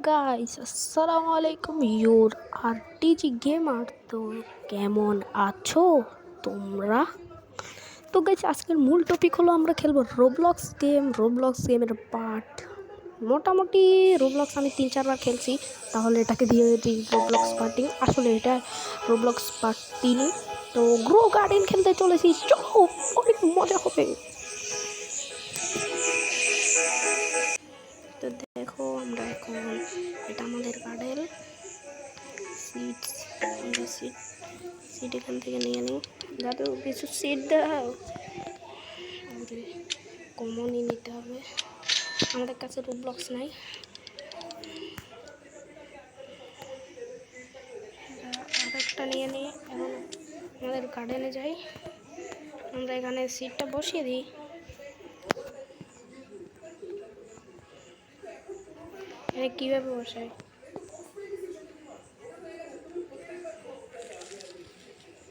Guys, আসসালামু আলাইকুম। Your RTG gamer. তো কেমন আছো তোমরা? তো গাইস, আজকের মূল টপিক হলো আমরা খেলবো রোবলক্স গেমের পার্ট। মোটামুটি রোবলক্স আমি 3-4 বার খেলছি, তাহলে এটাকে দিয়ে দিই রোবলক্স পার্টি। আসলে এটা রোবলক্স পার্ট 3। তো গ্রো গার্ডেন খেলতে চলেছি, চলো অনেক মজা হবে। তো দেখো, আমরা এখন এটা আমাদের গার্ডেন সিডস। আমরা সিড এখান থেকে নিয়ে নিই। দাদু কিছু সিড দাও। কমনই নিতে হবে, আমাদের কাছে রোবলক্স নাই। আরেকটা নিয়ে নিই। এখন আমাদের গার্ডেনে যাই। আমরা এখানে সিডটা বসিয়ে দিই। এখানে কীভাবে বসাই?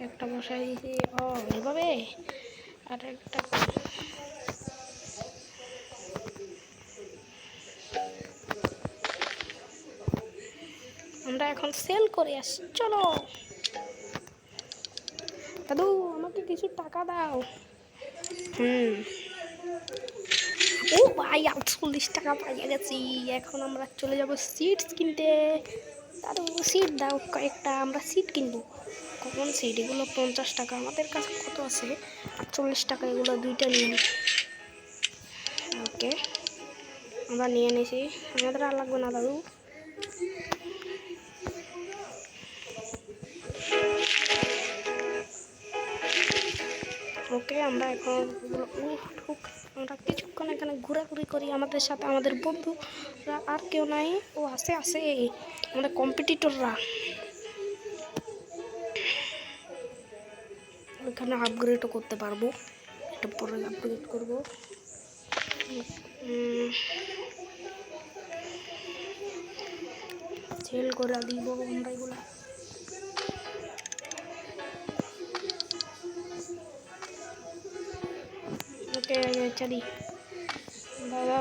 একটা বসাই দিয়েছি। ও এভাবে। আর একটা আমরা এখন সেল করে আসি, চলো। দাদু আমাকে কিছু টাকা দাও। ও ভাই, 48 টাকা পাইয়া গেছি। এখন আমরা চলে যাব সিডস কিনতে। দাদু সিড দাও কয়েকটা, আমরা সিড কিনবো। কমন সিড, এগুলো 50 টাকা। আমাদের কাছে কত আছে? 48 টাকা। এগুলো দুইটা নিয়ে নিই। ওকে, আমরা নিয়ে নিয়েছি। আমাদের আর লাগবে না দাদু। ওকে, আমরা এখন আমরা কিছুক্ষণ এখানে ঘোরাঘুরি করি। আমাদের সাথে আমাদের বন্ধুরা আর কেউ নাই। ও আছে আমাদের কম্পিটিটররা। এখানে আপগ্রেডও করতে পারবো, এটা পরে আপগ্রেড করবো। সেল করে দিব আমরা এগুলো। ওকে চলি দাদা।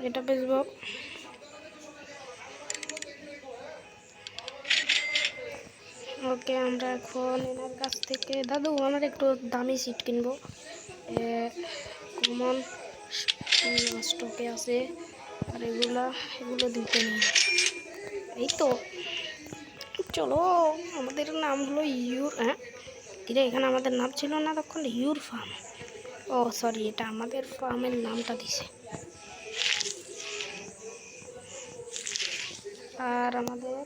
এটা বেচবো। ওকে, আমরা এখন এনার কাছ থেকে দাদু আমার একটু দামি সিট কিনবো। কমন স্টকে আছে, আর এগুলো দিতে নেই। এই তো চলো। আমাদের নাম হলো এখানে আমাদের নাম ছিল না তখন ইউর ফার্ম। ও সরি, এটা আমাদের ফার্মের নামটা দিছে। আর আমাদের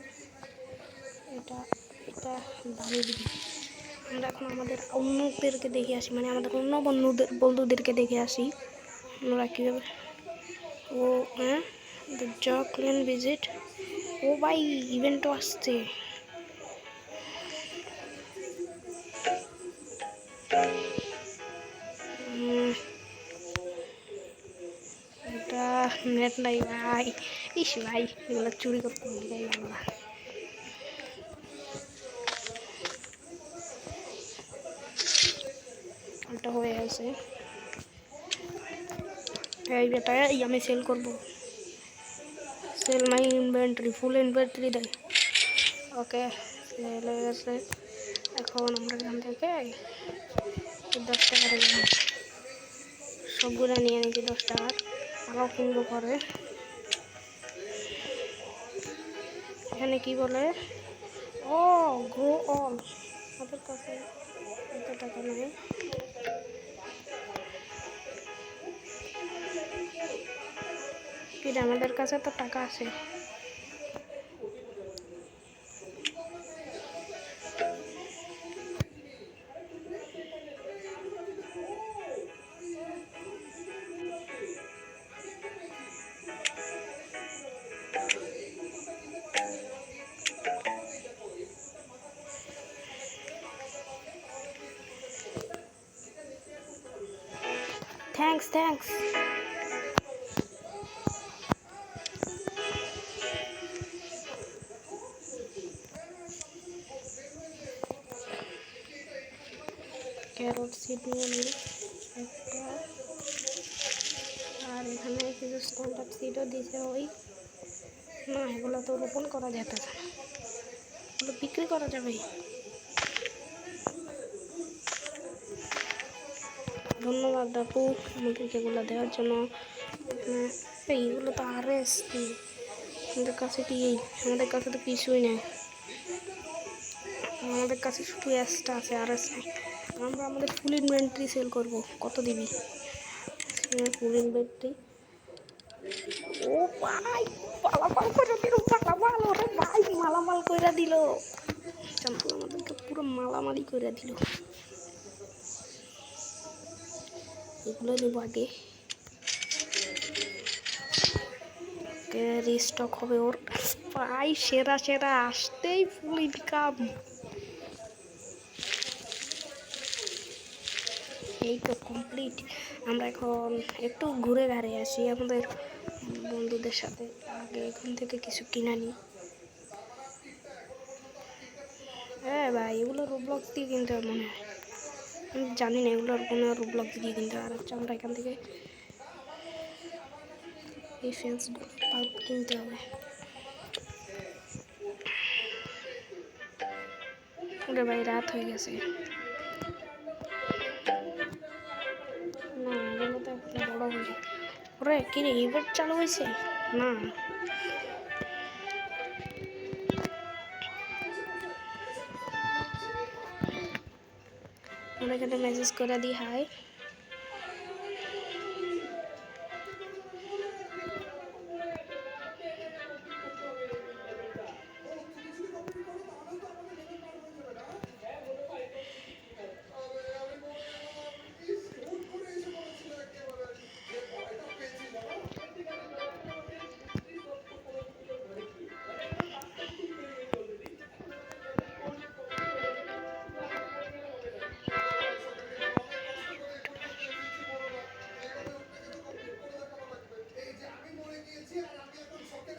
এটা দামি দিবি। আমরা এখন আমাদের অন্যদেরকে দেখে আসি, মানে আমাদের অন্য বন্ধুদেরকে দেখে আসি আমরা কীভাবে। ও দ্য জকলেন ভিজিট। ও ভাই, ইভেন্টও আসছে। এটা নেট নাই ভাই। ইস ভাই, এগুলো চুরি করতে হবে আমরা। এটা হয়ে গেছে। এই বেটা, আমি সেল করবো। Sell my inventory, full inventory দেয়। ওকে, সেল হয়ে গেছে। এখন আমরা এখান থেকে 10 টাকার সবগুলো নিয়ে নিয়েছি। 10 টাকার আরও কিনবো পরে। এখানে কি বলে? ও গ্রো অল। আমাদের কাছে এত টাকা নেই। কিন্তু আমাদের কাছে তো টাকা আছে। থ্যাঙ্কস। ক্যারট সিড নিয়ে নিই একটা। আর এখানে কিছু স্ট্যান্ডার্ড সিটও দিয়েছে। ওই না, এগুলো তো রোপণ করা যেতেছে না, এগুলো বিক্রি করা যাবে। ধন্যবাদ আপু আমাদেরকে এগুলো দেওয়ার জন্য। এইগুলো তো RS, আমাদের কাছে কি, আমাদের কাছে তো কিছুই নেই, আমাদের কাছে শুধু এসটা আছে, RS নেই। আমরা আমাদের ফুল ইনভেন্টরি সেল করব। কত দিবি? ফুল ইনভেন্টরি। ও ভাই, মালামাল করে দিল, মালামাল, ওরে ভাই মালামাল করে দিল, চান্দু আমাদেরকে পুরো মালামালি করে দিল। এগুলো নেব আগে, রিস্টক হবে ওর। ভাই সেরা সেরা, আসতেই ফুল ইনকাম। এই তো কমপ্লিট। আমরা এখন একটু ঘুরে ঘাড়ে আসি আমাদের বন্ধুদের সাথে, আগে এখান থেকে কিছু কিনা নিই। হ্যাঁ ভাই, এগুলো রোবলক্স দিয়ে কিনতে হবে মনে হয়, আমি জানি না এগুলোর কোনো রোবলক্স দিয়ে কিনতে হবে। আর হচ্ছে আমরা এখান থেকে এই ফেন্সগুলো পাল্প কিনতে হবে। ওরে ভাই রাত হয়ে গেছে। না, এগুলো তো একটা বড় হয়েছে। ওরে কি রে, ইভেন্ট চালু হয়েছে না? আমরা এখানে মেসেজ করে দিই হাই।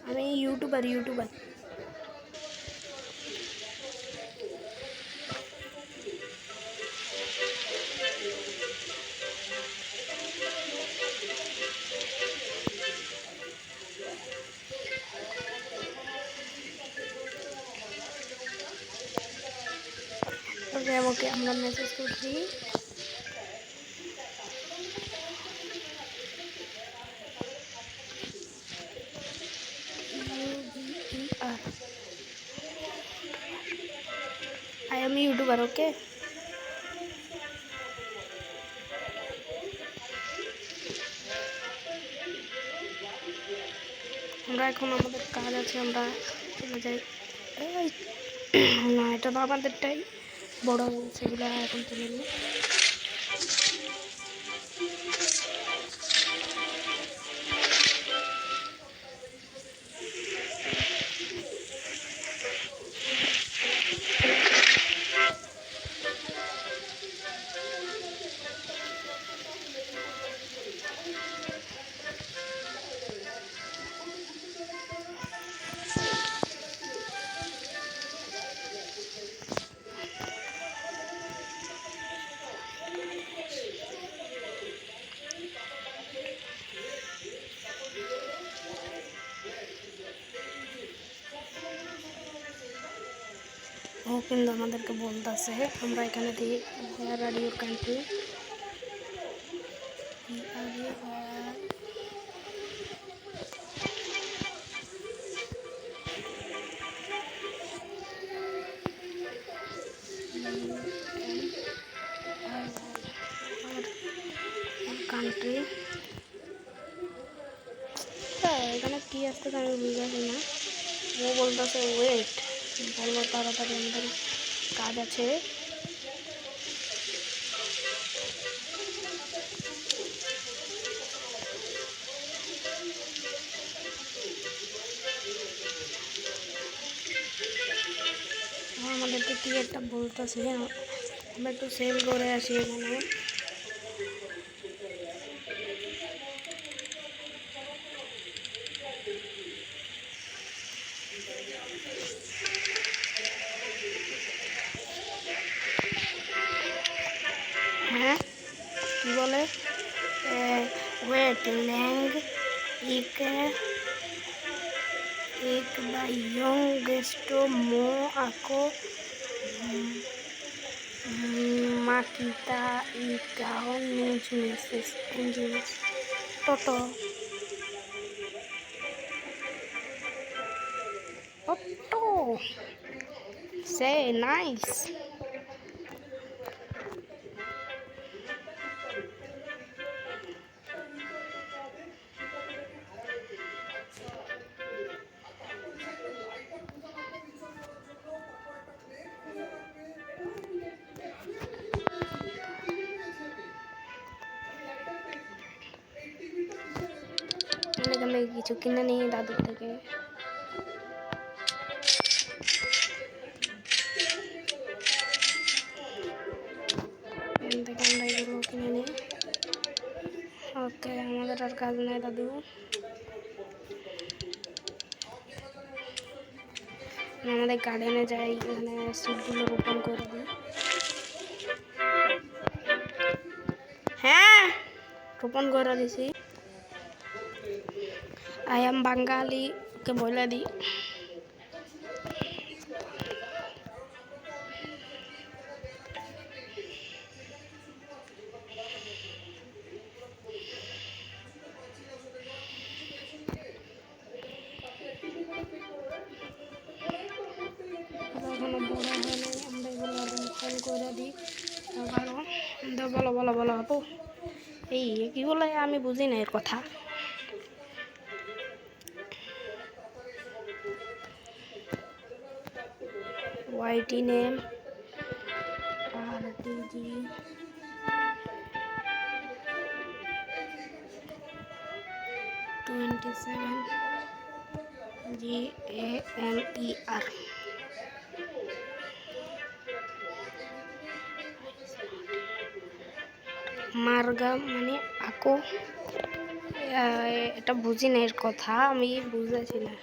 আমি ইউটিউবার। ওকে আমরা মেসেজ করছি। I am YouTuber, ওকে। আমরা এখন আমাদের কাজ আছে, আমরা চলে যাই। না, এটা তো আমাদেরটাই বড় সেগুলো এখন তুলে নিই। ও কিন্তু আমাদেরকে বলতেছে আমরা এখানে দিয়ে হোয়ার আর ইউর কান্ট্রি, কান্ট্রি। এখানে কি আসতে আমি বুঝতে না। ও বলতেছে ওয়েট, বলবো তাড়াতাড়ি আমাদের কাজ আছে। আমাদেরকে কি একটা বলতেছে, আমরা একটু সেল করে আসি এখানে। হ্যাঁ কি বলে, ওয়েট लैंग एक the youngest mo ako makita ikaw ni Genesis Engines Toto Toto say nice এখানে কিছু কিনে নিই দাদুর থেকে আমরা এগুলো কিনে নিই ওকে আমাদের আর কাজ নেই দাদু আমাদের গার্ডেনে যাই এখানে সিডগুলো রোপণ করে দিই হ্যাঁ রোপণ করে দিছি I am Bengali के बोला दी বলো বলো বলো আপু এই কি বলে আমি বুঝি না এর কথা YT name RTG GAMER মার্গা মানে আকো এটা বুঝি না এর কথা আমি বুঝেছি না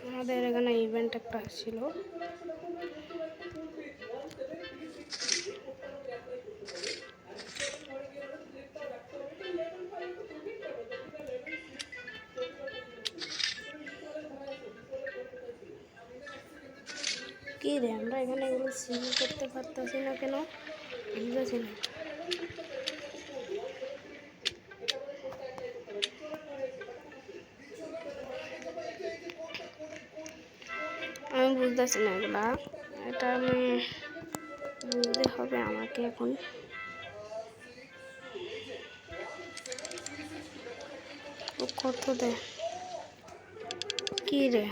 আমাদের এখানে ইভেন্ট একটা ছিল কি রে আমরা এখানে এগুলো সিল করতে পারতেছি না কেন বুঝেছি না আমি বুঝতেছি না এগুলা এটা আমি বুঝতে হবে আমাকে এখন কত দে কি রে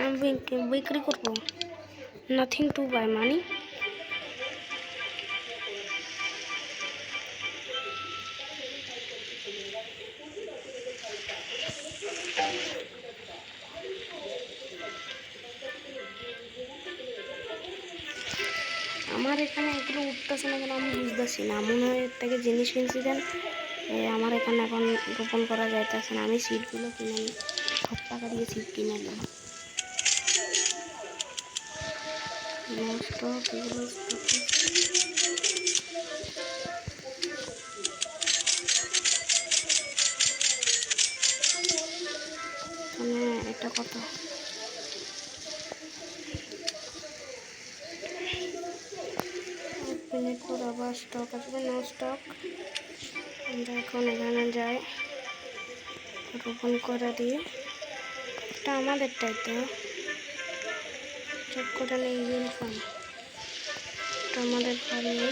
আমি বিক্রি করবো নাথিং টু বাই মানি আমার এখানে এগুলো উঠতেছে না কেন আমি বুঝতেছি না মনে হয় এর থেকে জিনিস কিনছি দেন আমার এখানে এখন রোপণ করা যাইতেছে না আমি সিটগুলো কিনে নিই 6 টাকা দিয়ে সিট কিনে নিলাম এটা কত মিনিট পর আবার স্টক আসবে নো স্টক আমরা এখন এখানে যাই রোপণ করে দিয়ে এটা আমাদেরটাই তো চেক করে নেই ইউনিফর্ম এটা আমাদের ফার্মে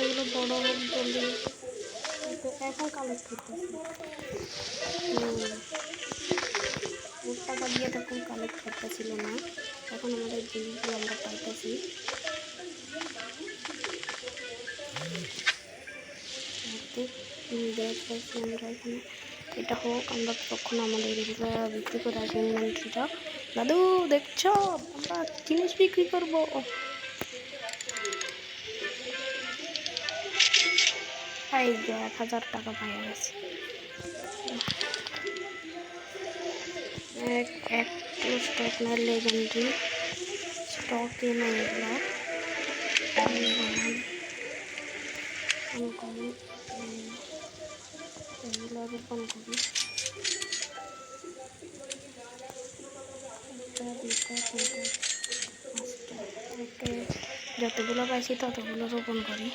এগুলো বড় হোক জলদি এখন কালেক্ট করতেছি ওর টাকা দিয়ে তখন কালেক্ট করতেছিল না, এখন আমাদের জিনিসগুলো আমরা পাইতেছি। গ্যাস পাইছি আমরা এখানে, এটা হোক, আমরা তখন আমাদের এগুলো বিক্রি করে আসবো ইনভেন্টরিটা। দাদু দেখছো আমরা জিনিস বিক্রি করবো। এই যে 1000 টাকা পাওয়া গেছে। এক স্টক না লেজেন্ডারি স্টকে না এগুলো এগুলো রোপণ করি। যতগুলো পাইছি ততগুলো রোপণ করি।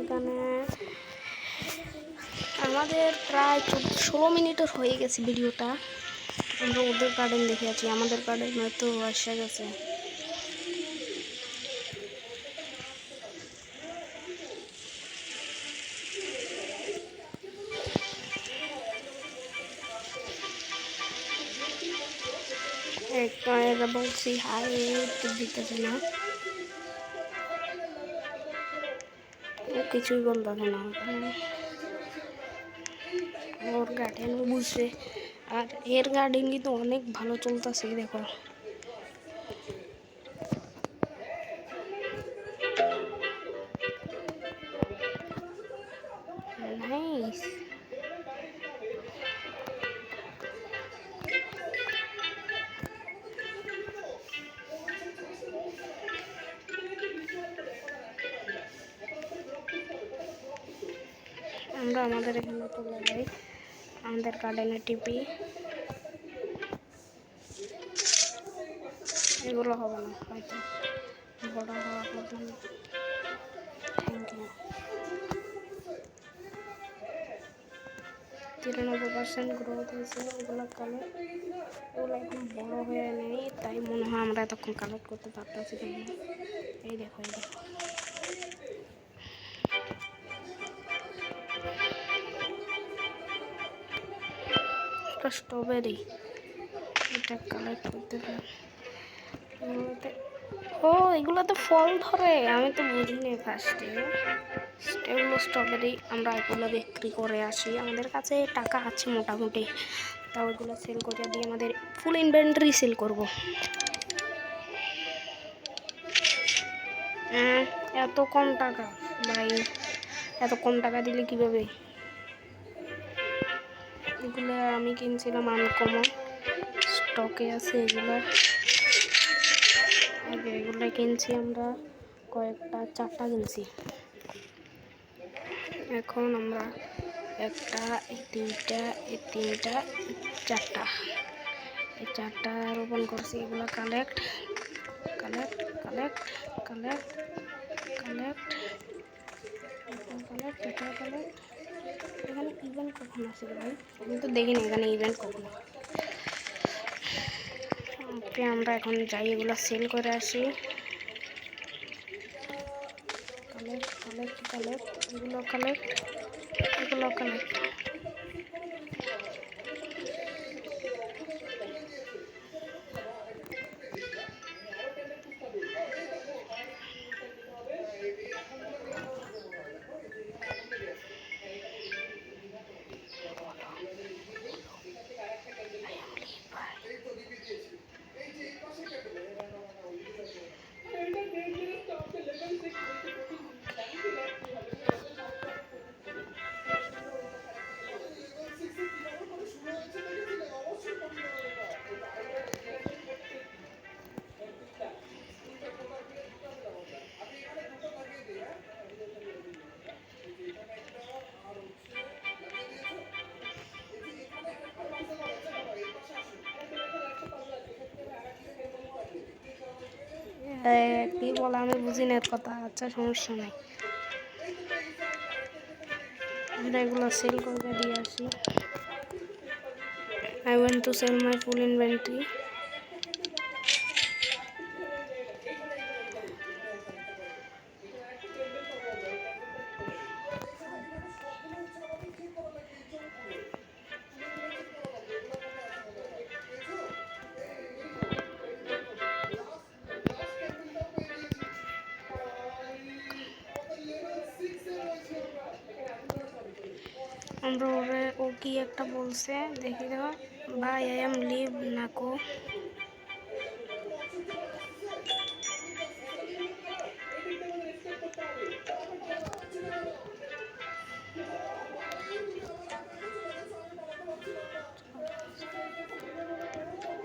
এখানে আমাদের প্রায় 16 মিনিটের হয়ে গেছে ভিডিওটা। আমরা ওদের গার্ডেন দেখে আছি, আমাদের গার্ডেন তো আসা গেছে। এরা বলছি হাই দিতেছে না, কিছুই বলতেছে না। ওর গার্ডেন বুঝছে, আর এর গার্ডেন কিন্তু অনেক ভালো চলতেছে। দেখো নাইস। আমরা আমাদের এখানে চলে যাই, আমাদের গার্ডেনে টিপি। এগুলো হবে না হয়তো, বড় হওয়া পর্যন্ত। Thank you. 93% গ্রোথ হয়েছে। ওগুলো কালেক্ট, ওগুলো এখন বড় হয়ে নেই, তাই মনে হয় আমরা এতক্ষণ কালেক্ট করতে পারতেছি না। এই দেখো এই দেখো, স্ট্রবেরি, এটা কালেক্ট করতে পারি। ও এগুলোতে ফল ধরে, আমি তো বুঝিনি ফার্স্টে। এগুলো স্ট্রবেরি, আমরা এগুলো বিক্রি করে আসি। আমাদের কাছে টাকা আছে মোটামুটি, তাও এগুলো সেল করে দিয়ে আমাদের ফুল ইনভেন্টরি সেল করব। এত কম টাকা ভাই, এত কম টাকা দিলে কীভাবে? এগুলো আমি কিনছিলাম আনকমন, স্টকে আছে এগুলো। এগুলো কিনছি আমরা কয়েকটা, 4টা কিনছি। এখন আমরা একটা, এই 3টা, এই 3টা, 4টা, এই 4টা রোপণ করছি। এগুলো collect collect collect collect collect collect, এটা কালেক্ট। এখানে ইভেন্ট কখন আসে ভাই? আমি তো দেখিনি এখানে ইভেন্ট কখন। ওকে আমরা এখন যাই, এগুলো সেল করে আসি। কালেক্ট কালেক্ট কালেক্ট, এগুলো কালেক্ট, এগুলো কালেক্ট। কি বলে আমি বুঝি না কথা। আচ্ছা সমস্যা নাই, আমরা এগুলো সেল করে দিয়ে আসি। I want to sell my full inventory. আমরা ওরে ও কি একটা বলছে দেখি তো ভাই আই এম লিভ নাকো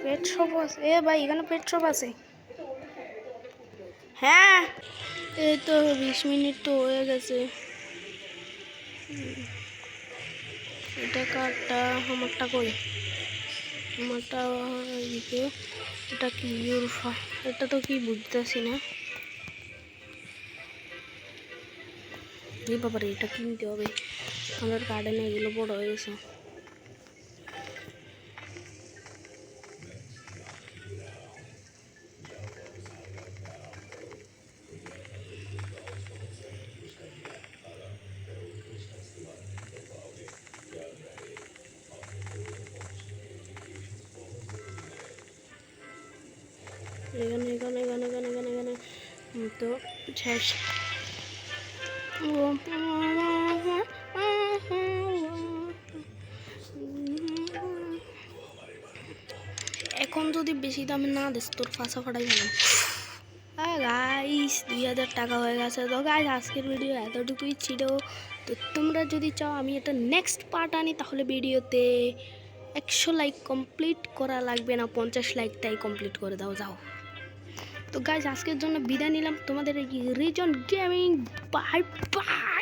পেট শপ আছে এ ভাই এখানে পেট শপ আছে হ্যাঁ এই তো 20 মিনিট তো হয়ে গেছে এটা কারটা আমারটা কই আমারটা এদিকে এটা কি ইউরফা এটা তো কি বুঝতেছি না এই বাবারে এটা কিনতে হবে আমার গার্ডেনে এগুলো বড় হয়ে গেছে এখানে তো শেষ এখন যদি বেশি দামে না দিস তোর ফাঁসা ফাটাই গেল গাইস 2000 টাকা হয়ে গেছে তো গাইস আজকের ভিডিও এতটুকুই ছিল তো তোমরা যদি চাও আমি এটা নেক্সট পার্ট আনি তাহলে ভিডিওতে 100 লাইক কমপ্লিট করা লাগবে না 50 লাইকটাই কমপ্লিট করে দাও যাও তো গাইস আজকের জন্য বিদায় নিলাম তোমাদের রিজন গেমিং বাই বাই